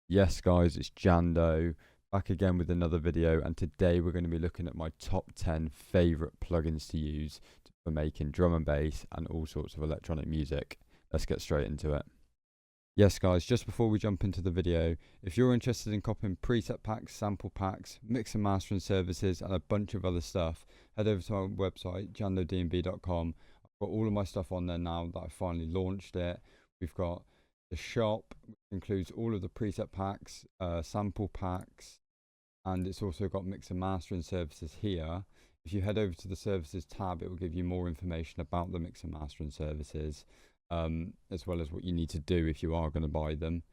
Yes guys, it's Jando, back again with another video, and today we're going to be looking at my top 10 favourite plugins to use for making drum and bass and all sorts of electronic music. Let's get straight into it. Yes guys, just before we jump into the video, if you're interested in copying preset packs, sample packs, mix and mastering services and a bunch of other stuff, head over to our website jumpup.dnb.com. I've got all of my stuff on there now that I finally launched it. We've got the shop, which includes all of the preset packs, sample packs, and it's also got mix and mastering services here. If you head over to the services tab, it will give you more information about the mix and mastering services, as well as what you need to do if you are going to buy them.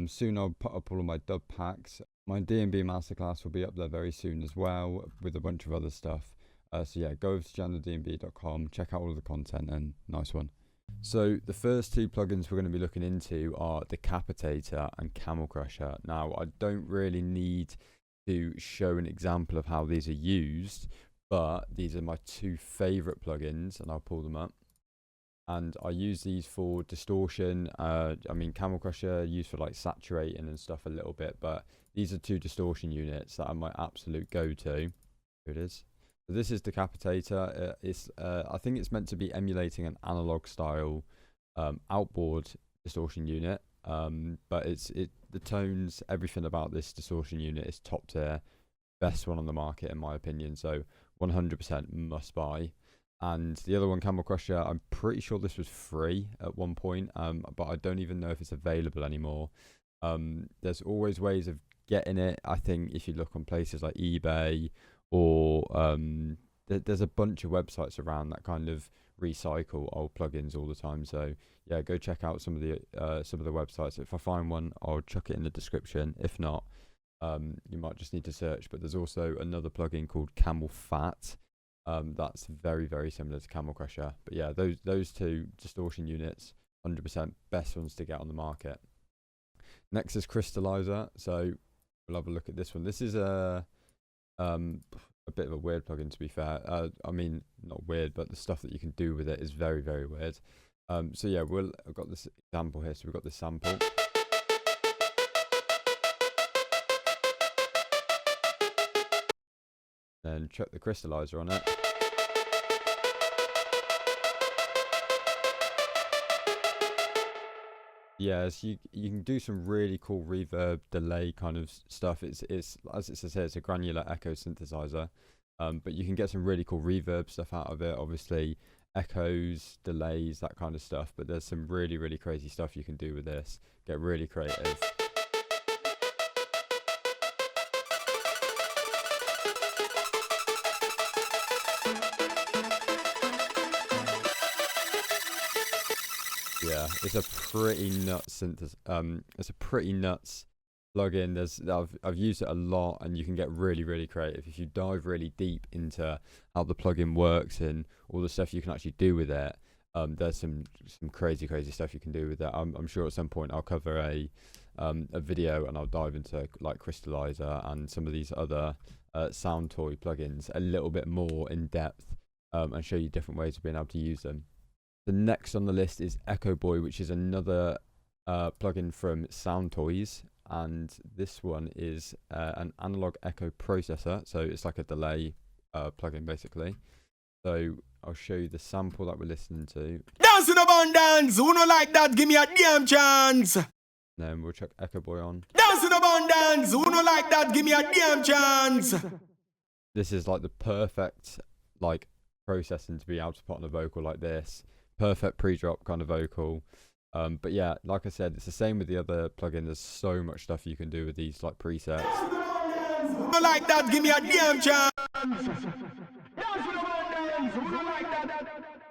Soon I'll put up all of my dub packs. My DnB masterclass will be up there very soon as well, with a bunch of other stuff. So yeah, go over to jumpup.dnb.com, check out all of the content, and nice one. So the first two plugins we're going to be looking into are Decapitator and Camel Crusher. Now I don't really need to show an example of how these are used, but these are my two favourite plugins, and I'll pull them up. And I use these for distortion. I mean, Camel Crusher used for like saturating and stuff a little bit, but these are two distortion units that are my absolute go-to. Here it is. So this is Decapitator. I think it's meant to be emulating an analog style outboard distortion unit, but the tones, everything about this distortion unit is top tier, best one on the market in my opinion. So 100% must buy. And the other one, Camel Crusher, I'm pretty sure this was free at one point, but I don't even know if it's available anymore. There's always ways of getting it. I think if you look on places like eBay, or there's a bunch of websites around that kind of recycle old plugins all the time. So yeah, go check out some of the websites. If I find one, I'll chuck it in the description. If not, you might just need to search. But there's also another plugin called Camel Fat. That's very, very similar to Camel Crusher. But yeah, those two distortion units, 100% best ones to get on the market. Next is Crystallizer. So we'll have a look at this one. This is a bit of a weird plugin, to be fair. I mean, not weird, but the stuff that you can do with it is very, very weird. So yeah, I've got this example here. So we've got this sample. Then chuck the Crystallizer on it. Yes, you can do some really cool reverb delay kind of stuff. It's as it says here, it's a granular echo synthesizer, but you can get some really cool reverb stuff out of it. Obviously, echoes, delays, that kind of stuff. But there's some really, really crazy stuff you can do with this. Get really creative. Yeah, it's a pretty nuts it's a pretty nuts plugin. I've used it a lot, and you can get really, really creative if you dive really deep into how the plugin works and all the stuff you can actually do with it. There's some crazy stuff you can do with it. I'm sure at some point I'll cover a video, and I'll dive into like Crystallizer and some of these other sound toy plugins a little bit more in depth, and show you different ways of being able to use them. The next on the list is Echo Boy, which is another plugin from Sound Toys, and this one is an analog echo processor, so it's like a delay plugin basically. So I'll show you the sample that we're listening to. Dance in abundance, who no like that, give me a damn chance. Then we'll chuck Echo Boy on. Dance in abundance, who no like that, give me a damn chance. This is like the perfect like processing to be able to put on a vocal like this. Perfect pre-drop kind of vocal. But yeah, like I said, it's the same with the other plugin. There's so much stuff you can do with these like presets. Like that, give me a damn chance.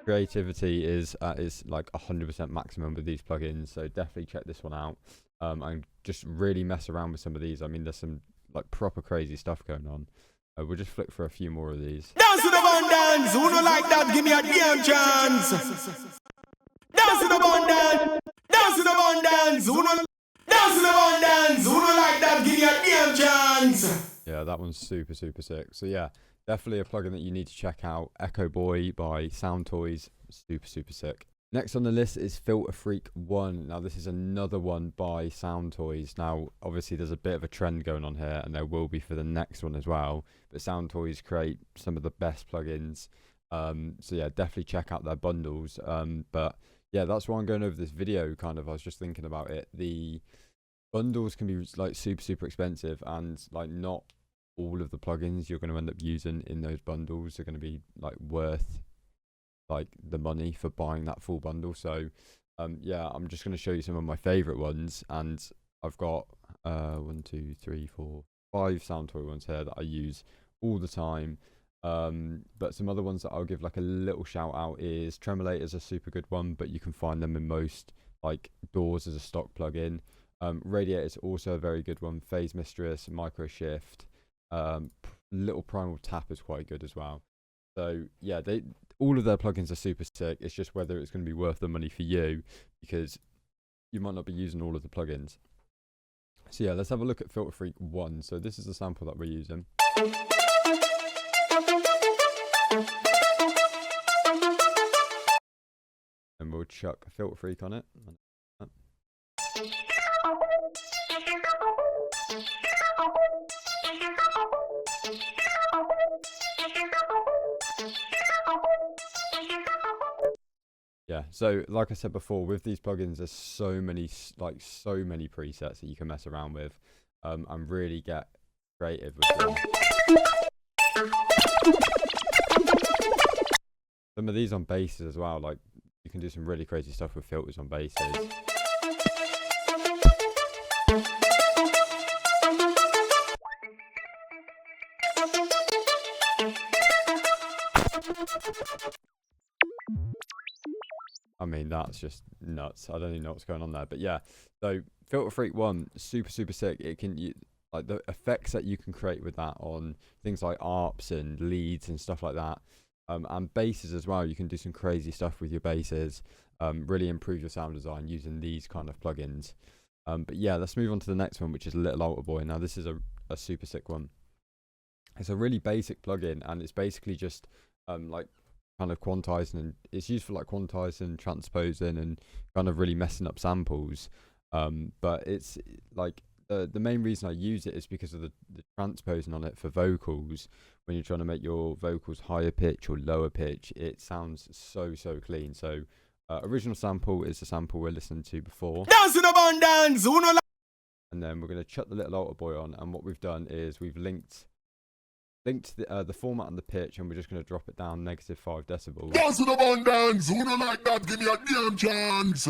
Creativity is like 100% maximum with these plugins, so definitely check this one out, and just really mess around with some of these. I mean, there's some like proper crazy stuff going on. We'll just flick for a few more of these. Dance in abundance, who no like that, give me a damn chance. Dance in abundance, dance in abundance, who no like that, give me a damn chance. Yeah, that one's super sick. So yeah, definitely a plugin that you need to check out. Echo Boy by Sound Toys, super sick. Next on the list is Filter Freak 1. Now this is another one by Sound Toys. Now obviously there's a bit of a trend going on here, and there will be for the next one as well, but Sound Toys create some of the best plugins, so yeah, definitely check out their bundles. But yeah, that's why I'm going over this video. Kind of, I was just thinking about it. The bundles can be like super expensive, and like not all of the plugins you're going to end up using in those bundles are going to be like worth like the money for buying that full bundle. So yeah, I'm just going to show you some of my favorite ones, and I've got 1, 2, 3, 4, 5 Sound Toy ones here that I use all the time. But some other ones that I'll give like a little shout out is Tremolator's a super good one, but you can find them in most like doors as a stock plugin. Radiator's also a very good one. Phase Mistress, Micro Shift, Little Primal Tap is quite good as well. So yeah, all of their plugins are super sick. It's just whether it's going to be worth the money for you, because you might not be using all of the plugins. So yeah, let's have a look at Filter Freak 1. So this is the sample that we're using. And we'll chuck Filter Freak on it. Yeah, so like I said before, with these plugins there's so many presets that you can mess around with, and really get creative with them. Some of these on basses as well, like you can do some really crazy stuff with filters on basses. I mean, that's just nuts. I don't even know what's going on there, but yeah. So Filter Freak 1, super sick. It can like the effects that you can create with that on things like arps and leads and stuff like that, and basses as well. You can do some crazy stuff with your basses. Really improve your sound design using these kind of plugins. But yeah, let's move on to the next one, which is Little Alter Boy. Now this is a super sick one. It's a really basic plugin, and it's basically just like kind of quantizing, and it's used for like quantizing, transposing, and kind of really messing up samples. But it's like the main reason I use it is because of the transposing on it for vocals. When you're trying to make your vocals higher pitch or lower pitch, it sounds so clean. So original sample is the sample we're listening to before. Dance in abundance, and then we're going to chuck the Little Alter Boy on, and what we've done is we've linked the format and the pitch, and we're just going to drop it down -5 decibels. Dance in abundance, who don't like that, give me a damn chance.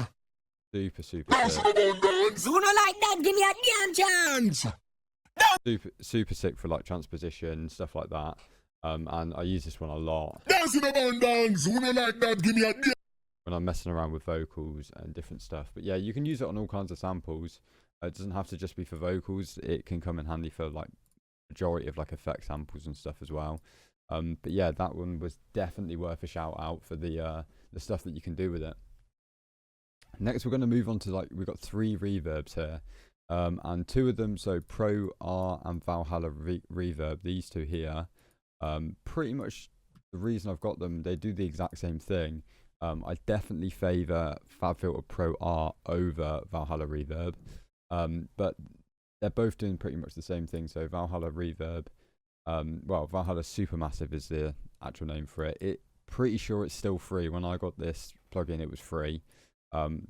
Super Dance in sick. abundance, who don't like that, give me a damn chance. Super sick for like transposition, stuff like that. And I use this one a lot. Dance in abundance, who don't like that, give me a damn. When I'm messing around with vocals and different stuff. But yeah, you can use it on all kinds of samples. It doesn't have to just be for vocals. It can come in handy for like majority of like effect samples and stuff as well. But yeah, that one was definitely worth a shout out for the stuff that you can do with it. Next, we're going to move on to like, we've got 3 reverbs here, and 2 of them, so Pro R and Valhalla Reverb, these 2 here, pretty much the reason I've got them, they do the exact same thing. I definitely favour Fabfilter Pro R over Valhalla Reverb, but they're both doing pretty much the same thing. So Valhalla Reverb, well, Valhalla Supermassive is the actual name for it. Pretty sure it's still free. When I got this plugin, it was free.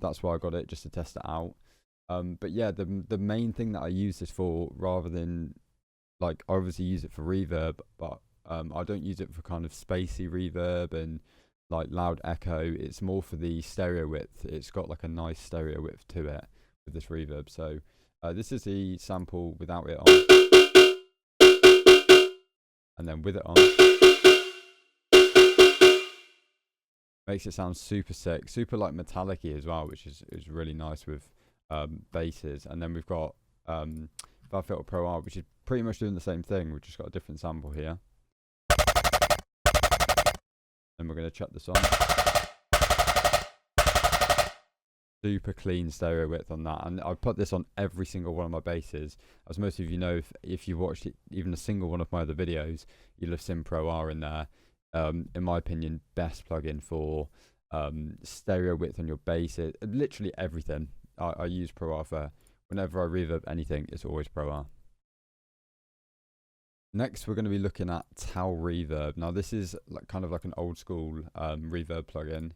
That's why I got it, just to test it out. But yeah, the main thing that I use this for, rather than like, I obviously use it for reverb, but I don't use it for kind of spacey reverb and like loud echo. It's more for the stereo width. It's got like a nice stereo width to it with this reverb. So this is the sample without it on, and then with it on, makes it sound super sick, super like metallic-y as well, which is really nice with basses. And then we've got Fabfilter Pro R, which is pretty much doing the same thing. We've just got a different sample here. And we're going to chuck this on. Super clean stereo width on that, and I put this on every single one of my basses. As most of you know, if you've watched even a single one of my other videos, you'll have seen Pro R in there. In my opinion, best plugin for stereo width on your bass, literally everything. I use Pro R for whenever I reverb anything. It's always Pro R. Next, we're going to be looking at Tau Reverb. Now, this is kind of like an old school reverb plugin.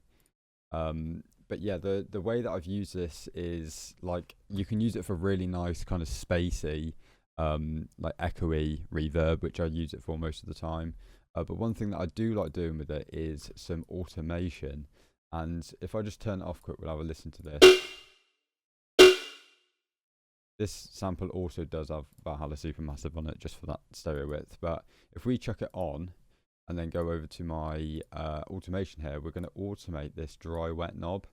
But yeah, the way that I've used this is like you can use it for really nice kind of spacey, like echoey reverb, which I use it for most of the time. But one thing that I do like doing with it is some automation. And if I just turn it off quick, we'll have a listen to this. This sample also does have Valhalla Supermassive on it, just for that stereo width. But if we chuck it on and then go over to my automation here, we're going to automate this dry wet knob.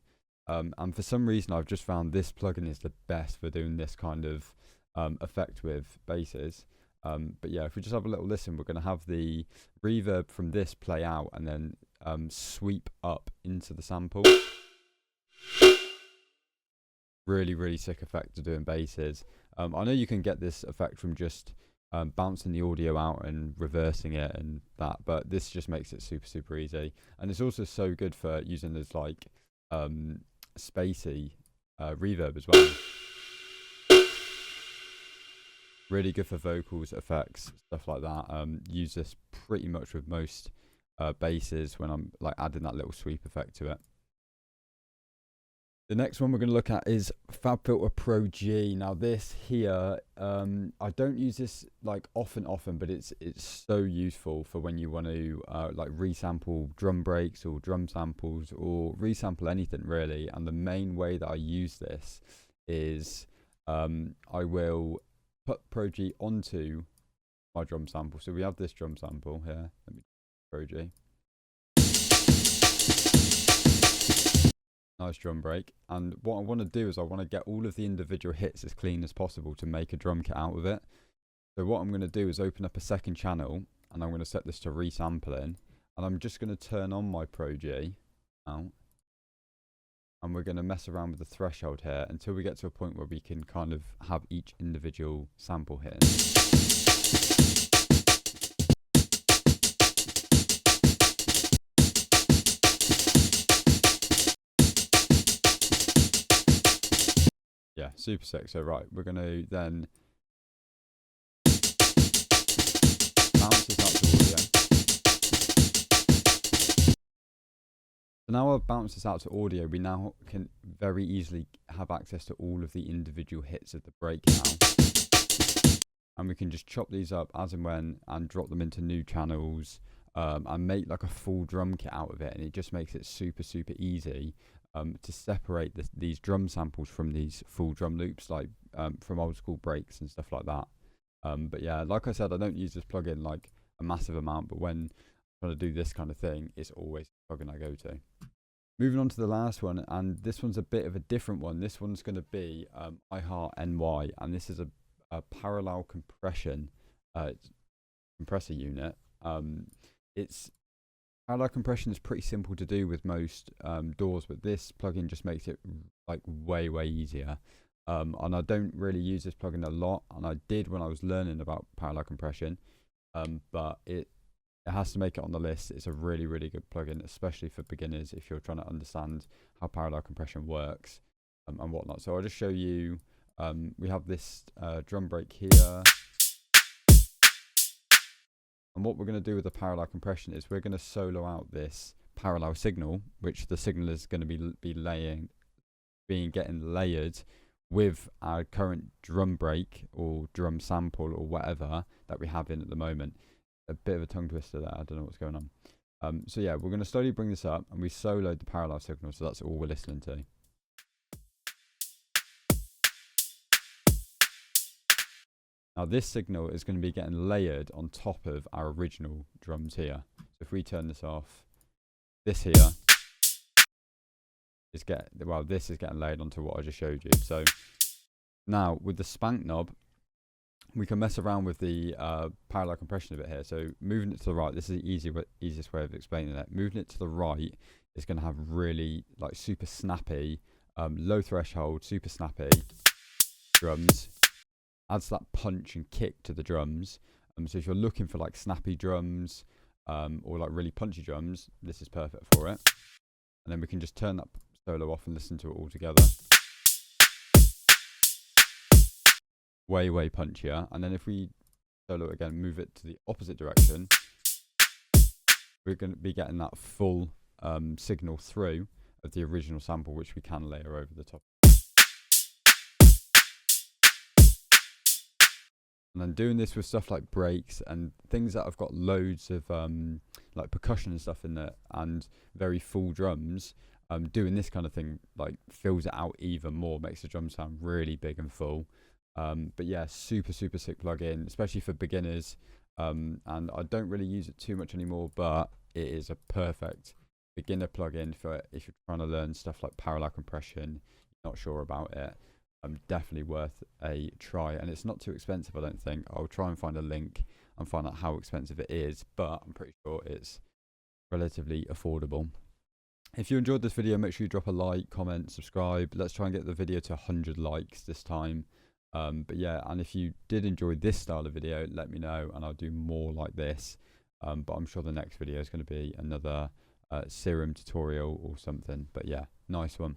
And for some reason, I've just found this plugin is the best for doing this kind of effect with basses. But yeah, if we just have a little listen, we're going to have the reverb from this play out and then sweep up into the sample. Really, really sick effect to doing basses. I know you can get this effect from just bouncing the audio out and reversing it and that, but this just makes it super, super easy. And it's also so good for using as like spacey reverb as well. Really good for vocals, effects, stuff like that. Use this pretty much with most basses when I'm like adding that little sweep effect to it. The next one we're going to look at is Fabfilter Pro G. Now this here, I don't use this like often, but it's so useful for when you want to like resample drum breaks or drum samples or resample anything really. And the main way that I use this is I will put Pro G onto my drum sample. So we have this drum sample here. Let me Pro G. Nice drum break, and what I want to do is I want to get all of the individual hits as clean as possible to make a drum kit out of it. So what I'm going to do is open up a second channel, and I'm going to set this to resampling, and I'm just going to turn on my Pro G out, and we're going to mess around with the threshold here until we get to a point where we can kind of have each individual sample hitting. Yeah, super sick. So right, we're going to then bounce this out to audio. So now I've bounced this out to audio, we now can very easily have access to all of the individual hits of the break now. And we can just chop these up as and when and drop them into new channels and make like a full drum kit out of it. And it just makes it super, super easy to separate these drum samples from these full drum loops, like from old school breaks and stuff like that. But yeah, like I said, I don't use this plugin like a massive amount, but when I'm trying to do this kind of thing, it's always the plugin I go to. Moving on to the last one, and this one's a bit of a different one. This one's going to be iHeartNY, and this is a parallel compression compressor unit. Parallel compression is pretty simple to do with most DAWs, but this plugin just makes it like way, way easier. And I don't really use this plugin a lot, and I did when I was learning about parallel compression, but it has to make it on the list. It's a really, really good plugin, especially for beginners if you're trying to understand how parallel compression works and whatnot. So I'll just show you, we have this drum break here. And what we're going to do with the parallel compression is we're going to solo out this parallel signal, which the signal is going to be getting layered with our current drum break or drum sample or whatever that we have in at the moment. A bit of a tongue twister there, I don't know what's going on. So yeah, we're going to slowly bring this up and we soloed the parallel signal, so that's all we're listening to. Now this signal is going to be getting layered on top of our original drums here. So if we turn this off, this here is this is getting layered onto what I just showed you. So now with the spank knob, we can mess around with the parallel compression of it here. So moving it to the right, this is the easiest way of explaining it. Moving it to the right is going to have really like super snappy, low threshold, super snappy drums. Adds that punch and kick to the drums. So if you're looking for like snappy drums or like really punchy drums, this is perfect for it. and then we can just turn that solo off and listen to it all together. Way punchier. And then if we solo again, move it to the opposite direction, we're going to be getting that full signal through of the original sample, which we can layer over the top. And then doing this with stuff like breaks and things that have got loads of like percussion and stuff in it and very full drums, doing this kind of thing like fills it out even more, makes the drum sound really big and full. But yeah, super sick plugin, especially for beginners. And I don't really use it too much anymore, but it is a perfect beginner plugin for if you're trying to learn stuff like parallel compression, not sure about it. Definitely worth a try, and it's not too expensive, I don't think. I'll try and find a link and find out how expensive it is, but I'm pretty sure it's relatively affordable. If you enjoyed this video, make sure you drop a like, comment, subscribe. Let's try and get the video to 100 likes this time. But yeah, and if you did enjoy this style of video, let me know and I'll do more like this. But I'm sure the next video is going to be another Serum tutorial or something. But yeah, nice one.